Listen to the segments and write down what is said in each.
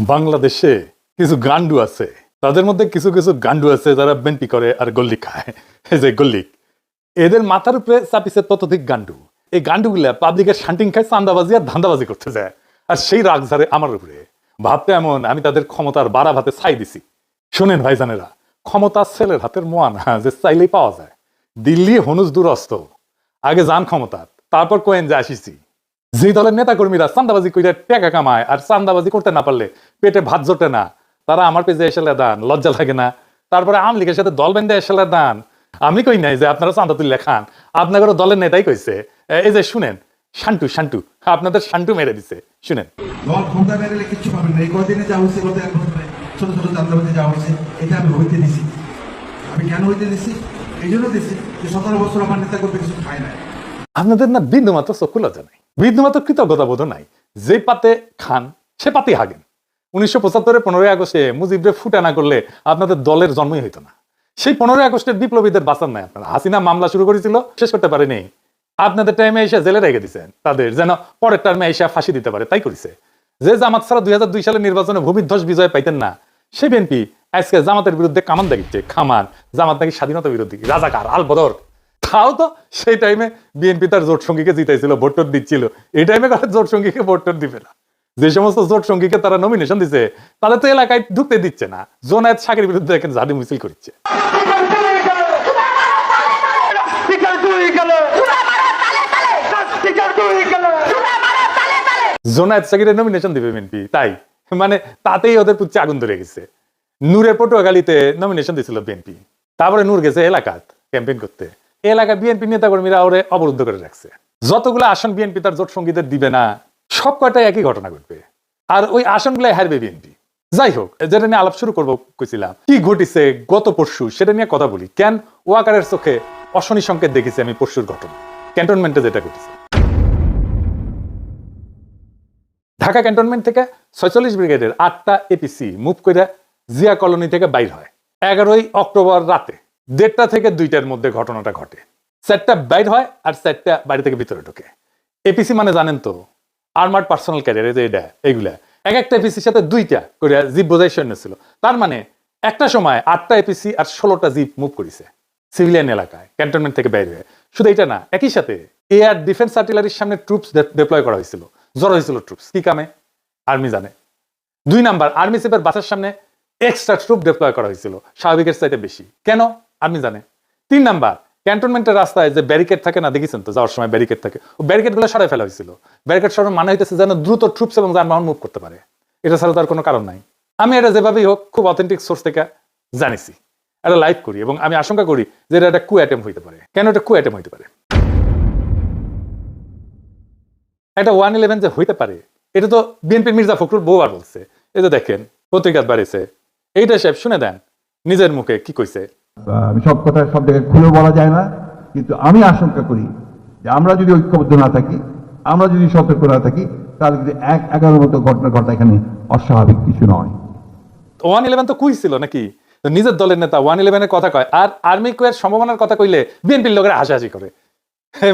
বাংলাদেশে কিছু গান্ডু আছে, তাদের মধ্যে কিছু কিছু গান্ডু আছে যারা বেনপি করে আর গল্লি খায়। এই যে গল্লি, এদের মাথার উপরে চাপিছে ততোধিক গান্ডু। এই গান্ডুগুলা পাবলিকের শান্টিং খায়, চান্দাবাজি আর ধান্দাবাজি করতে যায়, আর সেই রাগ ঝাড়ে আমার উপরে। ভাবতে এমন আমি তাদের ক্ষমতার বাড়া ভাতে ছাই দিছি। শোনেন ভাইজানেরা, ক্ষমতা ছেলের হাতের মোয়া না যে চাইলেই পাওয়া যায়। দিল্লি হনুজ দুরস্ত, আগে যান ক্ষমতা, তারপর কোয়েন যে আসিছি। যে দলের নেতা কর্মীরা চান্দাবাজি করে টাকা কামায় আর চান্দাবাজি করতে না পারলে পেটে ভাত জোটে না, তারা আমার পেজে এসে দান, লজ্জা লাগে না? তারপরে আওয়ামী লীগের সাথে দল বেঁধে এসে দান। আমি কই নাই যে আপনারা চান্দা তুলে খান, আপনাদের দলের নেতাই কইছে। এই যে শুনেন, শান্টু শান্টু আপনাদের শান্টু মেরে দিছে, শুনেন। দল ক্ষমতা মেরে কিচ্ছু পাবেন না। এই কদিনে যা হচ্ছে, গত এক বছরে ছোট ছোট চান্দাবাজি যা হচ্ছে, এটা আমি হইতে দিছি। আমি কেন হইতে দিছি? এই জন্য দিছি যে 17 বছর আমার নেতা করতে কিছু খায় না। আপনাদের না বিন্দুমাত্র চক্ষু লজ্জা নাই, বিন্দুমাত্র কৃতজ্ঞতা বোধ নাই। যে পাতে খান সে পাতেই হাগেন। 1975 15ই আগস্টে মুজিবরে ফুটা না করলে আপনাদের দলের জন্মই হইতো না। সেই 15ই আগস্টের বিপ্লবীদের বাঁচান নাই আপনারা। হাসিনা মামলা শুরু করেছিল, শেষ করতে পারেনি। আপনাদের টাইমে এসে জেলে রেখে দিচ্ছেন তাদের, যেন পরের টাইমে এসে ফাঁসি দিতে পারে, তাই করেছে। যে জামাত ছাড়া 2002 সালের নির্বাচনে ভূমিধ্বস বিজয় পাইতেন না, সেই বিএনপি আজকে জামাতের বিরুদ্ধে কামান দেখিচ্ছে। খামান জামাত নাকি স্বাধীনতা বিরোধী, রাজাকার, আল বদর। তাও তো সেই টাইমে বিএনপি তার জোট সঙ্গীকে জিতাইছিল, ভোট টোট দিচ্ছিল। এই টাইমে জোট সঙ্গীকে ভোট টোট দিবে না। যে সমস্ত জোট সঙ্গীকে তারা নমিনেশন দিচ্ছে, তাদের তো এলাকায় ঢুকতে দিচ্ছে না। জোনায়েত শাকের বিরুদ্ধে এখন ঝাড়ু মিছিল করছে। জোনায়েত শাকের নমিনেশন দিবে বিএনপি, তাই মানে তাতেই ওদের পুচ্ছে আগুন ধরে গেছে। নূরের পটুয়াখালীতে নমিনেশন দিছিল বিএনপি, তারপরে নূর গেছে এলাকাত ক্যাম্পেইন করতে। এলাকায় বিএনপি নেতাকর্মীরা ওরে অবরুদ্ধ করে রাখছে। যতগুলো আসন বিএনপি তার জোট সঙ্গীদের দিবে না, সব কয়টাই একই ঘটনা ঘটবে, আর ওই আসনগুলাই হারবে বিএনপি। যাই হোক, যেটা নিয়ে আলাপ শুরু করবো কইছিলাম, কি ঘটিছে গত পরশু সেটা নিয়ে কথা বলি। কেন ওয়াকারের চোখে অশনি সংকেত দেখেছি আমি পরশুর ঘটনা, ক্যান্টনমেন্টে যেটা ঘটেছে। ঢাকা ক্যান্টনমেন্ট থেকে 46 ব্রিগেডের 8টা এপিসি মুভ করে জিয়া কলোনি থেকে বাইর হয় 11ই অক্টোবর রাতে 1:30 থেকে 2টার মধ্যে ঘটনাটা ঘটে। 4টা বাইর হয় আর 4টা বাড়ি থেকে ভিতরে ঢোকে। এপিসি মানে জানেন তো, আর্মার্ড পার্সোনাল ক্যারিয়ার। যে এটা এইগুলা এক একটা এপিসির সাথে 2টা করে জিপ বোঝাই সৈন্য ছিল। তার মানে একটা সময় 8টা এপিসি আর 16টা জিপ মুভ করেছে সিভিলিয়ান এলাকায় ক্যান্টনমেন্ট থেকে বাইরে হয়ে। শুধু এটা না, একই সাথে এয়ার ডিফেন্স আর্টিলারির সামনে ট্রুপস ডিপ্লয় করা হয়েছিল। জড়ো হয়েছিল ট্রুপস, কি কামে আর্মি জানে। 2 নাম্বার, আর্মি চিফের বাসার সামনে এক্সট্রা ট্রুপ ডিপ্লয় করা হয়েছিল, স্বাভাবিকের চাইতে বেশি। কেন আর্মি জানে। 3 নাম্বার, ক্যান্টনমেন্টের রাস্তায় যে ব্যারিকেড থাকে না, দেখেছেন তো যাওয়ার সময় ব্যারিকেড থাকে, ও ব্যারিকেড গুলো সরাই ফেলা হয়েছিল। ব্যারিকেড সরানোর মানে হইতেছে যেন দ্রুত ট্রুপস এবং যানবাহন মুভ করতে পারে। এটা ছাড়া তার কোনো কারণ নাই। আমি এটা যেভাবেই হোক খুব অথেন্টিক সোর্স থেকে জানিছি, এটা লাইভ করি, এবং আমি আশঙ্কা করি যে এটা একটা কু অ্যাটেম্প হইতে পারে। কেন এটা কু অ্যাটেম্প হইতে পারে? এটা 111 যে হইতে পারে, এটা তো বিএনপির মির্জা ফখরুল বহুবার বলছে। এই যে দেখেন পত্রিকাত বাড়িছে, এইটা সাহেব শুনে দেন নিজের মুখে কি কইছে। আমি সব কথা সব জায়গায় খুলে বলা যায় না, কিন্তু আমি আশঙ্কা করি যে আমরা যদি ঐক্যবদ্ধ না থাকি, আমরা যদি সতর্ক না থাকি, তাহলে কিন্তু 1-11 মতো ঘটনা ঘটা এখানে অস্বাভাবিক কিছু নয়। 111 তো কইছিল নাকি? নিজের দলের নেতা 111 এর কথা কয়, আর আর্মি কুয়ের সম্ভাবনার কথা কইলে বিএনপির লোকেরা হাসাহাসি করে।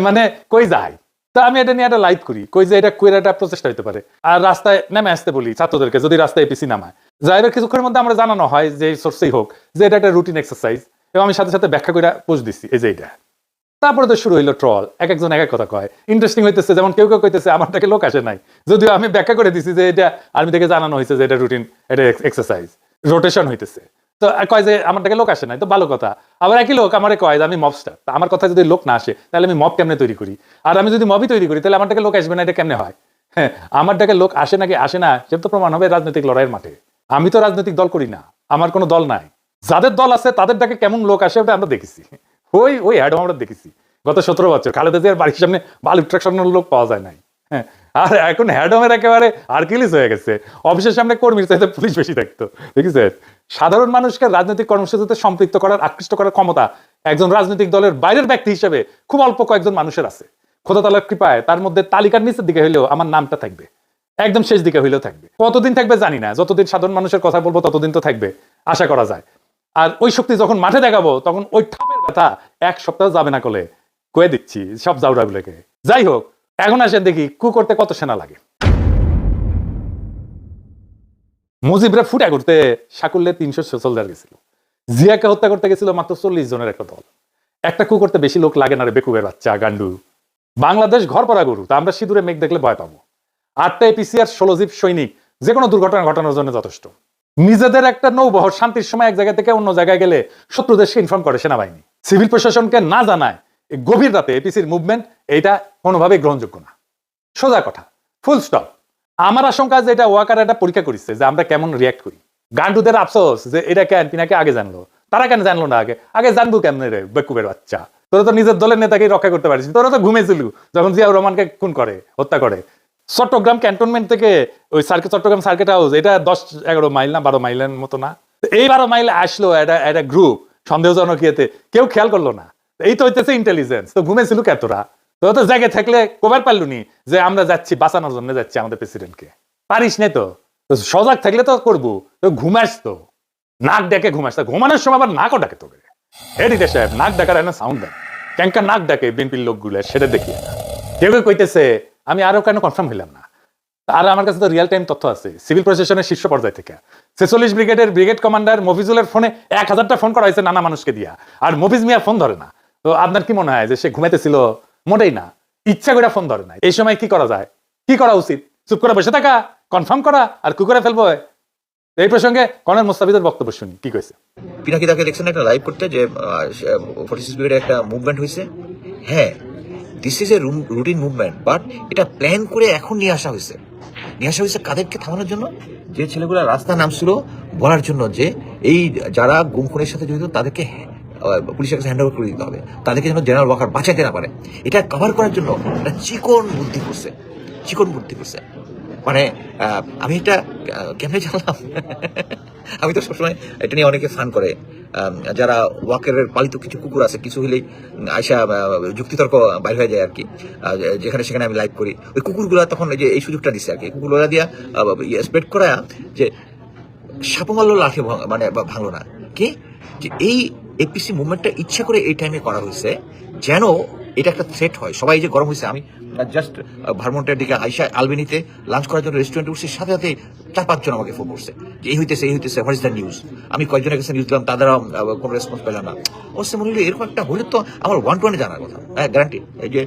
মানে কই যায়। তা আমি এটা নিয়ে একটা লাইভ করি, কই যে এটা কুয়ের একটা প্রচেষ্টা হইতে পারে। আর রাস্তায় নেমে আসতে বলি ছাত্রদেরকে, যদি রাস্তায় এপিসি নামায় যাইবের কিছুক্ষণের মধ্যে আমরা জানানো হয় যে সোর্সেই হোক যে এটা একটা রুটিন এক্সারসাইজ, এবং আমি সাথে সাথে ব্যাখ্যা করে পোস্ট দিচ্ছি এই যে এটা। তারপরে তো শুরু হইলো ট্রল, এক একজন এক এক কথা কয়। ইন্টারেস্টিং হইতেছে, যেমন কেউ কেউ কইতেছে আমার থেকে লোক আসে নাই, যদিও আমি ব্যাখ্যা করে দিছি যে এটা আর্মি থেকে জানানো হয়েছে যে এটা রুটিন, এটা এক্সারসাইজ, রোটেশন হইতেছে। তো কয় যে আমার থেকে লোক আসে নাই, তো ভালো কথা। আবার একই লোক আমারে কয় যে আমি মবস্টার, আমার কথা যদি লোক না আসে তাহলে আমি মব কেমনে তৈরি করি, আর আমি যদি মবই তৈরি করি তাহলে আমার থেকে লোক আসবে না, এটা কেমনে হয়? হ্যাঁ, আমার থেকে লোক আসে নাকি আসে না সেটা তো প্রমাণ হবে রাজনৈতিক লড়াইয়ের মাঠে। আমি তো রাজনৈতিক দল করি না, আমার কোনো দল নাই। যাদের দল আছে তাদের ডাকে কেমন লোক আসে ওটা আমরা দেখেছি। ওই ওই অ্যাডও আমরা দেখেছি গত 17 বছর। খালেদা জিয়ার বাড়ির সামনে বালু ট্রাকশনের লোক পাওয়া যায় নাই। হ্যাঁ, আর এখন হ্যাডমের একেবারে আর্কিলিস হয়ে গেছে। অফিসের সামনে কর্মীর চাইতে পুলিশ বেশি থাকতো, দেখেছেন? সাধারণ মানুষকে রাজনৈতিক কর্মসূচিতে সম্পৃক্ত করার, আকৃষ্ট করার ক্ষমতা একজন রাজনৈতিক দলের বাইরের ব্যক্তি হিসেবে খুব অল্প কয়েকজন মানুষের আছে। খোদা তাআলার কৃপায় তার মধ্যে তালিকার নিচের দিকে হইলেও আমার নামটা থাকবে, একদম শেষ দিকে হইলেও থাকবে। কতদিন থাকবে জানি না, যতদিন সাধারণ মানুষের কথা বলবো ততদিন তো থাকবে, আশা করা যায়। আর ওই শক্তি যখন মাঠে দেখাবো তখন ওই ঠাপের ব্যথা 1 সপ্তাহ যাবে না কলে, কয়ে দিচ্ছি সব জাউরাগুলোকে। যাই হোক, এখন আসেন দেখি কু করতে কত সেনা লাগে। মুজিবরা ফুটা করতে সাকুল্যে 300 সোলজার গেছিল, জিয়াকে হত্যা করতে গেছিল মাত্র 40 জনের একটা দল। একটা কু করতে বেশি লোক লাগে না রে বেকুবের বাচ্চা গান্ডু। বাংলাদেশ ঘর পড়া গরু, তা আমরা সিঁদুরে মেঘ দেখলে ভয় পাবো। 8টা এপিসিআর 16 জীব সৈনিক যে কোনো দুর্ঘটনা ঘটানোর জন্য যথেষ্ট। নিজেদের একটা নৌবহর শান্তির সময় এক জায়গা থেকে অন্য জায়গায় গেলে শত্রু দেশকে ইনফর্ম করে সেনাবাহিনী, সিভিল প্রশাসনকে না জানায় এই গভীর রাতে এপিসির মুভমেন্ট, এইটা কোনোভাবেই গ্রহণযোগ্য না। সোজা কথা, ফুল স্টপ। আমার আশঙ্কা যে এটা ওয়াকার একটা পরীক্ষা করেছে যে আমরা কেমন রিয়াক্ট করি। গান্ডুদের আফসোস যে এটা কেন পিনাকে আগে জানলো, তারা কেন জানলো না আগে? আগে জানবো কেমনে রে বেকুবের বাচ্চা? তোরা তো নিজের দলের নেতাকে রক্ষা করতে পারিস, তোরা তো ঘুমেছিল যখন জিয়াউর রহমানকে খুন করে, হত্যা করে। চট্টগ্রাম ক্যান্টনমেন্ট থেকে ওই সার্কিট, চট্টগ্রাম সার্কিট হাউস, এটা 10-11 মাইল না 12 মাইলের মতো না? এই 12 মাইল আসলো একটা গ্রুপ সন্দেহজনক ইয়েতে, কেউ খেয়াল করলো না। এই তো হইতেছে ইন্টেলিজেন্স। তো ঘুমেছিল কে তোরা? তোরা তো জায়গায় থাকলে কবার পারলু নি যে আমরা যাচ্ছি বাঁচানোর জন্য, যাচ্ছি আমাদের প্রেসিডেন্টকে? পারিস নাই তো। সজাগ থাকলে তো করবো। তো ঘুমাস তো, নাক ডেকে ঘুমাস, ঘুমানোর সময় আবার নাকও ডাকে তোকে। এডিটর সাহেব নাক ডাকার একটা সাউন্ড দেয়, ক্যাঙ্কা নাক ডাকে বিএনপির লোকগুলো, সেটা দেখি। কেউ কেউ কইতেছে, আমি আরো কেন কনফার্ম হইলাম না, আর আমার কাছে তো রিয়েল টাইম তথ্য আছে সিভিল প্রশাসনের শীর্ষ পর্যায় থেকে। 46 ব্রিগেডের ব্রিগেড কমান্ডার মফিজুলের ফোনে 1000টা ফোন করা হয়েছে নানা মানুষকে দিয়া, আর মফিজ মিয়া ফোন ধরে না। তো আপনার কি মনে হয় যে সে ঘুমাইতেছিল? মোটেই না, ইচ্ছা করে ফোন ধরে না। এই সময় কি করা যায়, কি করা উচিত? চুপ করে বসে থাকা, কনফার্ম করা, আর কি করে ফেলবো? এই প্রসঙ্গে কর্নেল মোস্তাফিজের বক্তব্য শুনি, কি কইছে। পিনাকি তাকে দেখছেন একটা লাইভ করতে যে 46 ব্রিগেডে একটা মুভমেন্ট হয়েছে। হ্যাঁ, this is a routine movement, but এটা প্ল্যান করে এখন নিয়ে আসা হয়েছে। কাদেরকে থামানোর জন্য? যে ছেলেগুলো রাস্তা নামছিল বলার জন্য যে এই যারা গুম খুনের সাথে জড়িত তাদেরকে পুলিশের কাছে হ্যান্ড ওভার করে দিতে হবে, তাদেরকে যেন জেনারেল ওয়াকার বাঁচাইতে না পারে। এটা কভার করার জন্য একটা চিকন বুদ্ধি করছে। মানে আমি এটা কেমনে জানলাম? আমি তো সবসময় এটা নিয়ে অনেকে ফান করে, যারা ওয়াকারের পালিত কিছু কুকুর আছে, কিছু হলেই আয়সা যুক্তিতর্ক বাইর হয়ে যায় আর কি, যেখানে সেখানে আমি লাইভ করি। ওই কুকুরগুলা তখন এই যে এই সুযোগটা দিচ্ছে আর কি, কুকুরগুলা দিয়া স্প্রেড করা যে সাপ মারলো লাঠি মানে ভাঙলো না, কি যে এই এপিসি মুভমেন্টটা ইচ্ছা করে এই টাইমে করা হয়েছে যেন এটা একটা থ্রেট হয়। সবাই যে গরম হয়েছে, আমি জাস্ট ভারমন্টের দিকে আইসা আলবেনিতে লাঞ্চ করার জন্য রেস্টুরেন্টে উঠছি, সাথে সাথে 4-5 জন আমাকে ফোন করছে যে এই হইতেছে হোয়াট ইজ দ্য নিউজ। আমি কয়েকজনের কাছে নিউজ দিলাম, তাদের কোনো রেসপন্স পেলাম না। অবশ্য মনে হলো এরকম একটা হলে তো আমার 1-to-1 জানার কথা। হ্যাঁ, গ্যারান্টি। এই যে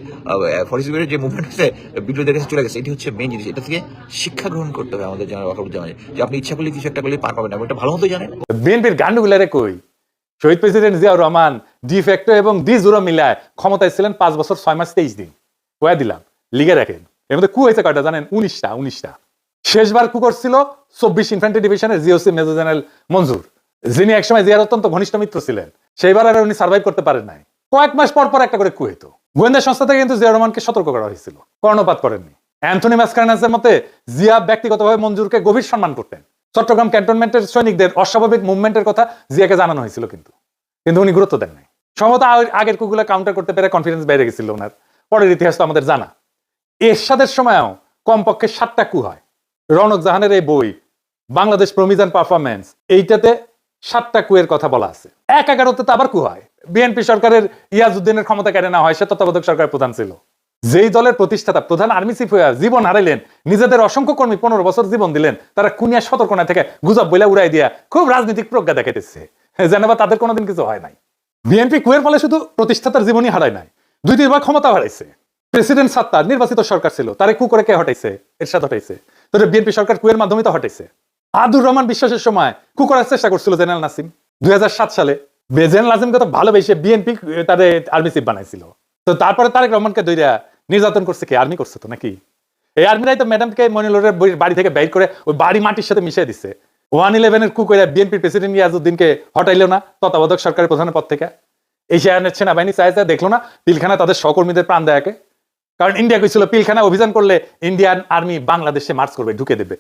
46 যে মুভমেন্ট হচ্ছে বিদ্রোহীদের কাছে চলে গেছে, এটি হচ্ছে মেইন জিনিস। এটা থেকে শিক্ষা গ্রহণ করতে হবে আমাদের জেনারেল ওয়াকারুজ্জামানের, যে আপনি ইচ্ছা করলে কিছু একটা করলে পার পাবেন না, এটা ভালো মতো জানেন। বিএনপির গান্ডুগুলারে কই, শহীদ প্রেসিডেন্ট জিয়াউর রহমান ডিফ্যাক্টো এবং ডি জুরো মিলায় ক্ষমতায় ছিলেন 5 বছর 6 মাস 23 দিন। কয়া দিলাম, লিগে রাখেন। এর মধ্যে কু হয়েছে কয়টা জানেন? 19টা। শেষবার কু করছিল 24 ইনফ্যান্ট্রি ডিভিশনের জিওসি মেজর জেনারেল মঞ্জুর, যিনি একসময় জিয়ার অত্যন্ত ঘনিষ্ঠ মিত্র ছিলেন। সেইবার আর উনি সার্ভাইভ করতে পারেন নাই। কয়েক মাস পর পর একটা করে কু হইতো। গোয়েন্দা সংস্থা থেকে কিন্তু জিয়াউর রহমানকে সতর্ক করা হয়েছিল, কর্ণপাত করেননি। অ্যান্থনি মাসকারেনাসের মতে জিয়া ব্যক্তিগতভাবে মঞ্জুরকে গভীর সম্মান করতেন। চট্টগ্রাম ক্যান্টনমেন্টের সৈনিকদের অস্বাভাবিক মুভমেন্টের কথা জিয়াকে জানানো হয়েছিল, কিন্তু উনি গুরুত্ব দেন নাই। সম্ভবত আগের কুগুলা কাউন্টার করতে পেরে কনফিডেন্স বেড়ে গেছিল ওনার। পরের ইতিহাস তো আমাদের জানা। এরশাদের সময়ও কমপক্ষে 7টা কু হয়। রনক জাহানের এই বই বাংলাদেশ প্রমিস অ্যান্ড পারফরমেন্স, এইটাতে 7টা কুয়ের কথা বলা আছে। 11তে তো আবার কু হয়। বিএনপি সরকারের ইয়াজউদ্দিনের ক্ষমতা কেড়ে নেওয়া হয়, সে তত্ত্বাবধায়ক সরকারের প্রধান ছিল। যেই দলের প্রতিষ্ঠাতা প্রধান আর্মি চিফ হয়ে জীবন হারাইলেন, নিজেদের অসংখ্য কর্মী 15 বছর জীবন দিলেন, তারা কুনিয়া সতর্কনা থেকে গুজব বইলা উড়াই দিয়া খুব রাজনৈতিক প্রজ্ঞা দেখাইতেছে, যেন বা তাদের কোনোদিন কিছু হয় নাই। বিএনপি কুয়ের ফলে শুধু প্রতিষ্ঠাতার জীবনই হারায় নাই, 2-3 ক্ষমতা হারাইছে। প্রেসিডেন্ট সাত্তার নির্বাচিত সরকার ছিল, তারে কু করে কে হটাইছে? এরশাদ হটাইছে। তোর বিএনপি সরকার কুয়ের মাধ্যমে তো হটাইছে। আদুর রহমান বিশ্বাসের সময় কু করার চেষ্টা করছিল জেনারেল নাসিম। 2007 সালে জেনারেল নাসিমকে তো ভালোবেসে বিএনপি তাদের আর্মি চিফ বানাইছিল। তো তারপরে তারেক রহমানকে দইরা নির্যাতন করছে কে? আর্মি করছে তো নাকি? এই আর্মিরাই তো ম্যাডামকে মনিলরের বাড়ি থেকে বাইর করে ওই বাড়ি মাটির সাথে মিশিয়ে দিচ্ছে। 111 কু করে বিএনপির প্রেসিডেন্ট ইয়াজউদ্দিনকে হটাইলো না তত্ত্বাবধায়ক সরকারের প্রধানের পদ থেকে। এই সেনাবাহিনী সেনাবাহিনী চাইছে, দেখলো না পিলখানা তাদের সহকর্মীদের প্রাণ দেয়াকে? কারণ ইন্ডিয়া কইছিল পিলখানা অভিযান করলে ইন্ডিয়ান আর্মি বাংলাদেশে মার্চ করবে, ঢুকে দেবে।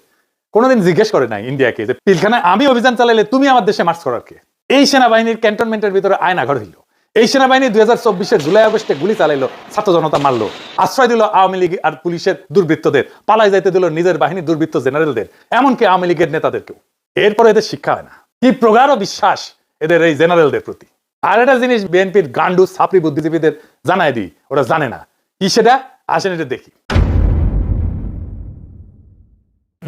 কোনোদিন জিজ্ঞেস করে নাই ইন্ডিয়াকে যে পিলখানা আমি অভিযান চালাইলে তুমি আমার দেশে মার্চ করার কে? এই সেনাবাহিনীর ক্যান্টনমেন্টের ভিতরে আয়নাঘর হইল। এই সেনাবাহিনী 2024 জুলাই আগস্টে গুলি চালাইলো, ছাত্র জনতা মারলো, আশ্রয় দিল আওয়ামী লীগ আর পুলিশের দুর্বৃত্তদের, পালাই যাইতে দিল নিজের বাহিনী দুর্বৃত্ত জেনারেলদের, এমনকি আওয়ামী লীগের নেতাদেরকেও। এরপরে এদের শিক্ষা হয় না। কি প্রগাঢ় বিশ্বাস এদের এই জেনারেলদের প্রতি। আর একটা জিনিস বিএনপির গান্ডু ছাপড়ি বুদ্ধিজীবীদের জানাই দিই, ওরা জানে না কি সেটা। আসেন এটা দেখি।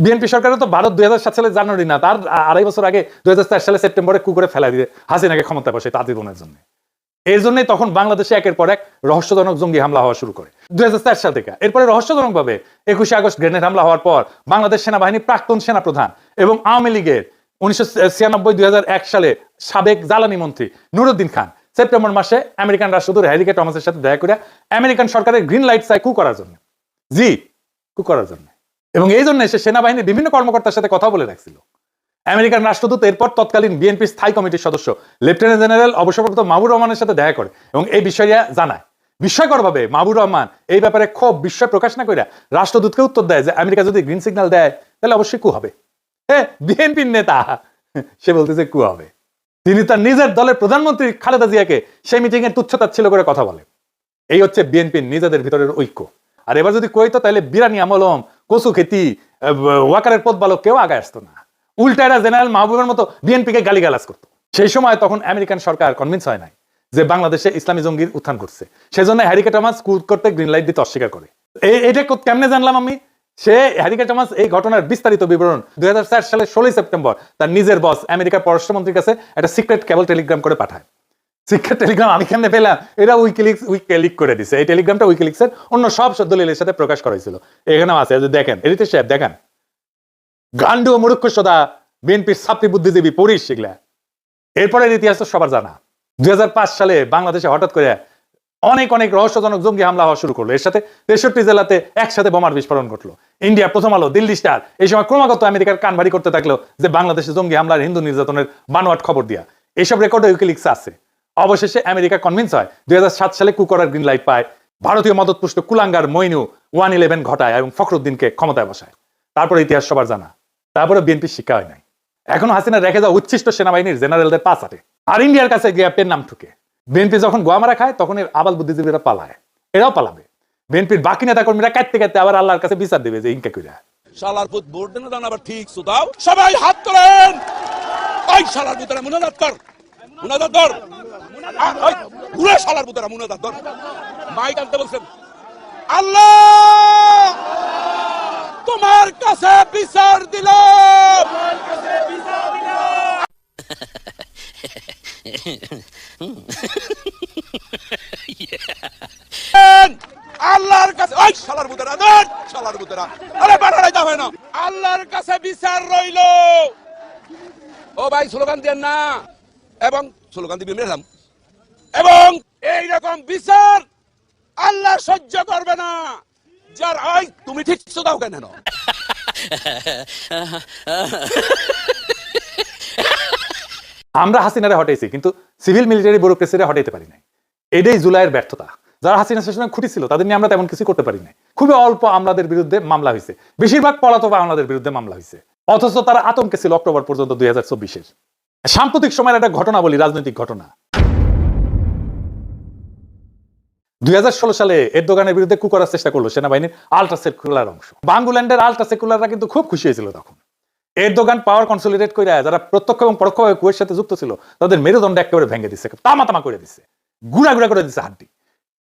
বিএনপি সরকারও তো ভারত 2007 সালে জানুয়ারি না, তার আড়াই বছর আগে 2004 সালে সেপ্টেম্বরে কু করে ফেলা দিয়ে হাসিনাকে ক্ষমতা বসে তাজীবনের জন্য। এর জন্যই তখন বাংলাদেশে একের পর এক রহস্যজনক জঙ্গি হামলা হওয়া শুরু করে 2004 সাল থেকে। এরপরে রহস্যজনক ভাবে 21 আগস্ট গ্রেনেড হামলা হওয়ার পর বাংলাদেশ সেনাবাহিনীর প্রাক্তন সেনাপ্রধান এবং আওয়ামী লীগের 1996-2001 সালে সাবেক জ্বালানি মন্ত্রী নুরুদ্দিন খান সেপ্টেম্বর মাসে আমেরিকান রাষ্ট্রদূত হ্যারি কে টমাসের সাথে দেখা করে আমেরিকান সরকারের গ্রিন লাইট চায় কু করার জন্য, কু করার জন্য। এবং এই জন্য সে সেনাবাহিনীর বিভিন্ন কর্মকর্তার সাথে কথা বলে রাখছিল। আমেরিকান রাষ্ট্রদূত এরপর তৎকালীন বিএনপি স্থায়ী কমিটির সদস্য লেফটেন্যান্ট জেনারেল অবসরপ্রাপ্ত মাহবুব রহমানের সাথে দেখা করে এবং এই বিষয়ে জানায়। বিস্ময়করভাবে মাহবুব রহমান এই ব্যাপারে খুব বিস্ময় প্রকাশ না করে রাষ্ট্রদূতকে উত্তর দেয় যে আমেরিকা যদি গ্রিন সিগন্যাল দেয় তাহলে অবশ্যই কু হবে। হ্যাঁ, বিএনপির নেতা সে বলতেছে কু হবে। তিনি তার নিজের দলের প্রধানমন্ত্রী খালেদা জিয়াকে সেই মিটিং এর তুচ্ছতাচ্ছিল্য করে কথা বলে। এই হচ্ছে বিএনপির নিজেদের ভিতরের ঐক্য। আর এবার যদি কইতো তাহলে বিরানি আমলম, কচু খেতি, ওয়াকারের পথ বালক কেউ আগায় আসতো না। উল্টায়রা জেনারেল মাহবুবের মতো বিএনপিকে গালিগালাজ করতো। সেই সময় তখন আমেরিকান সরকার কনভিন্স হয় নাই যে বাংলাদেশে ইসলামী জঙ্গির উত্থান করছে, সেজন্য হ্যারি কে টমাস কু করতে গ্রিন লাইট দিতে অস্বীকার করে। এটা কেমনে জানলাম আমি? সে হ্যারি কে টমাস এই ঘটনার বিস্তারিত বিবরণ 2004 সালের 16 সেপ্টেম্বর তার নিজের বস আমেরিকার পররাষ্ট্রমন্ত্রীর কাছে একটা সিক্রেট কেবল টেলিগ্রাম করে পাঠায়। সিক্রেট টেলিগ্রাম আমি কেমনে পেলাম? এটা উইকিলিক্স করে দিছে। এই টেলিগ্রামটা উইকিলিক্সের অন্য সব দলিলের সাথে প্রকাশ করা হয়েছিল। এখানেও আছে, দেখেন এডিটর সাহেব দেখেন, গান্ডু ও মূর্খ সদা বিএনপির ছাত্রী বুদ্ধিজীবী পরিস সেগুলা। এরপরের ইতিহাস তো সবার জানা। 2005 সালে বাংলাদেশে হঠাৎ করে অনেক অনেক রহস্যজনক জঙ্গি হামলা হওয়া শুরু করলো। এর সাথে 63 জেলাতে একসাথে বোমার বিস্ফোরণ ঘটলো। ইন্ডিয়া, প্রথম আলো, দিল্লি স্টার এই সময় ক্রমাগত আমেরিকার কান ভারী করতে থাকলো যে বাংলাদেশে জঙ্গি হামলার হিন্দু নির্যাতনের বানোয়াট খবর দিয়া। এইসব রেকর্ড উইকিলিক্স আছে। অবশেষে আমেরিকা কনভিন্স হয়, 2007 সালে কু করার গ্রিন লাইট পায়, ভারতীয় মদতপুষ্ট কুলাঙ্গার মইনু 111 ঘটায় এবং ফখরুদ্দিনকে ক্ষমতায় বসায়। তারপরে ইতিহাস সবার জানা। তারপরে বিএনপি শিক্ষা হয় নাই। এখন হাসিনা রেখে যাওয়া উচ্ছিষ্ট সেনাবাহিনীর জেনারেলদের পাশ আটে আর ইন্ডিয়ার কাছে গিয়ে পেন নাম ঠুকে। বিএনপি যখন গোয়ামারা খায় তখন এর আবাল বুদ্ধিজীবীরা পালায়, এরাও পালাবে। বিএনপির বাকি নেতা কর্মীরা কাটতে কাটতে আবার আল্লাহর কাছে বিচার দেবে যে ইনকা কইরা শালার পুত ভোট দেন দান আবার ঠিক সুদাও। সবাই হাত তোলেন। ওই শালার পুতরা মুনাজাত কর, মুনাজাত কর। ওই পুরো শালার পুতরা মুনাজাত কর। মাইক আনতে বলছেন। আল্লাহ তোমার কাছে বিচার দিলাম। আল্লাহর কাছে ওই শালার পুতরা ধর, শালার পুতরা আরে বাড়াই দাও না। আল্লাহর কাছে বিচার রইল। ও ভাই স্লোগান দেন না, এবং স্লোগান দিবি মেলাম, এবং এই রকম বিচার আল্লাহ সহ্য করবে না। যার ওই তুমি ঠিক দাও কেন? আমরা হাসিনারে হটাইছি কিন্তু সিভিল মিলিটারি ব্যুরোক্রেসিরে হটাইতে পারি নাই। এটাই জুলাইয়ের ব্যর্থতা। যারা হাসিনা শাসনে খুঁটি ছিল তাদের নিয়ে আমরা তেমন কিছু করতে পারি নাই। খুবই অল্প আমলাদের বিরুদ্ধে মামলা হয়েছে, বেশিরভাগ পলাতক আমলাদের বিরুদ্ধে মামলা হয়েছে। অথচ তারা আতঙ্কে ছিল অক্টোবর পর্যন্ত 2024-এর। সাম্প্রতিক সময়ের একটা ঘটনা বলি, রাজনৈতিক ঘটনা। 2016 সালে এরদোগানের বিরুদ্ধে কু করার চেষ্টা করলো সেনাবাহিনীর আলট্রা সেকুলার অংশ। বাঙ্গুল্যান্ডের আলট্রা সেকুলাররা কিন্তু খুব খুশি হয়েছিল তখন। এরদোগান পাওয়ার কনসলিডেট করে যারা প্রত্যক্ষ এবং পরোক্ষভাবে কুয়ের সাথে যুক্ত ছিল তাদের মেরুদণ্ড একেবারে ভেঙে দিচ্ছে, তামা করে দিচ্ছে, গুড়া করে দিচ্ছে হাড্ডি।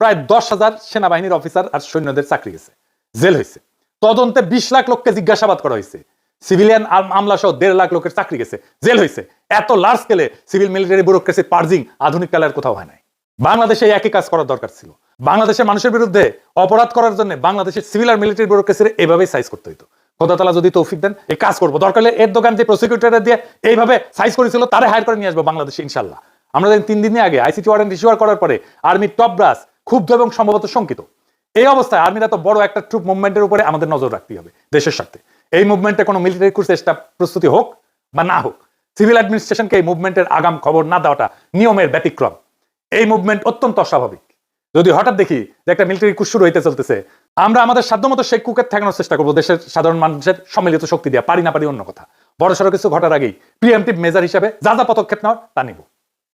প্রায় 10,000 সেনাবাহিনীর অফিসার আর সৈন্যদের চাকরি গেছে, জেল হয়েছে। তদন্তে 20 লাখ লোককে জিজ্ঞাসাবাদ করা হয়েছে। সিভিলিয়ান আমলা সহ 1.5 লাখ লোকের চাকরি গেছে, জেল হয়েছে। এত লার্জ স্কেলে সিভিল মিলিটারি ব্যুরোক্রেসি পার্জিং আধুনিক কালে আর কোথাও হয় নাই। বাংলাদেশে একই কাজ করার দরকার ছিল। বাংলাদেশের মানুষের বিরুদ্ধে অপরাধ করার জন্য বাংলাদেশের সিভিল আর মিলিটারি ব্যুরোক্রেসির এইভাবেই সাইজ করতে হইতো। খোদা তাআলা যদি তৌফিক দেন এই কাজ করবো। দরকার হলে এরদোগান যে প্রসিকিউটররা দিয়ে এইভাবে সাইজ করেছিল তারে হায়ার করে নিয়ে আসবো বাংলাদেশে ইনশাল্লাহ। আমরা 3 দিন আগে আইসিটি ওয়ারেন্ট ইস্যুয়ার করার পরে আর্মির টপ ব্রাস ক্ষুব্ধ এবং সম্ভবত শঙ্কিত। এই অবস্থায় আর্মির এত বড় একটা ট্রুপ মুভমেন্টের উপরে আমাদের নজর রাখতে হবে দেশের স্বার্থে। এই মুভমেন্টে কোনো মিলিটারি কোর্স চেষ্টা প্রস্তুতি হোক বা না হোক, সিভিল অ্যাডমিনিস্ট্রেশনকে এই মুভমেন্টের আগাম খবর না দেওয়াটা নিয়মের ব্যতিক্রম। এই মুভমেন্ট অত্যন্ত অস্বাভাবিক। যদি হঠাৎ দেখি যে একটা মিলিটারি কুশ শুরু হইতে চলতেছে, আমরা আমাদের সাধ্যমতো সেই কুকে ঠেকানোর চেষ্টা করবো দেশের সাধারণ মানুষের সম্মিলিত শক্তি দিয়ে। পারি না পারি অন্য কথা, বড় সড়ো কিছু ঘটার আগেই প্রিএমটিভ মেজার হিসাবে যা যা পদক্ষেপ নেওয়ার তা নিব।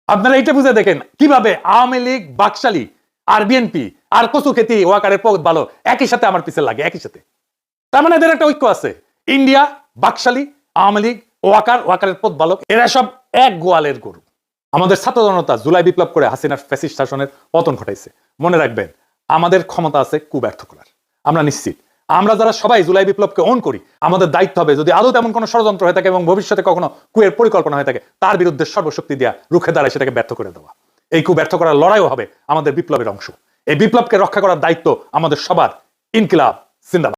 আপনারা এইটা বুঝে দেখেন কিভাবে আওয়ামী লীগ, বাকশালী আর বিএনপি আর কচু খেতি ওয়াকারের পথ ভালো একই সাথে আমার পিছে লাগে, একই সাথে। তার মানে এদের একটা ঐক্য আছে। ইন্ডিয়া, বাকশালী, আওয়ামী লীগ, ওয়াকারের পথ ভালো, এরা সব এক গোয়ালের গরু। আমাদের ছাত্র জনতা জুলাই বিপ্লব করে হাসিনার ফ্যাসিস্ট শাসনের পতন ঘটাইছে। মনে রাখবেন, আমাদের ক্ষমতা আছে কু ব্যর্থ করার। আমরা নিশ্চিত আমরা যারা সবাই জুলাই বিপ্লবকে অন করি, আমাদের দায়িত্ব হবে যদি আদৌ তেমন কোনো ষড়যন্ত্র হয়ে থাকে এবং ভবিষ্যতে কখনো কুয়ের পরিকল্পনা হয়ে থাকে, তার বিরুদ্ধে সর্বশক্তি দিয়া রুখে দাঁড়ায় সেটাকে ব্যর্থ করে দেওয়া। এই কু ব্যর্থ করার লড়াইও হবে আমাদের বিপ্লবের অংশ। এই বিপ্লবকে রক্ষা করার দায়িত্ব আমাদের সবার। ইনকিলাব জিন্দাবাদ।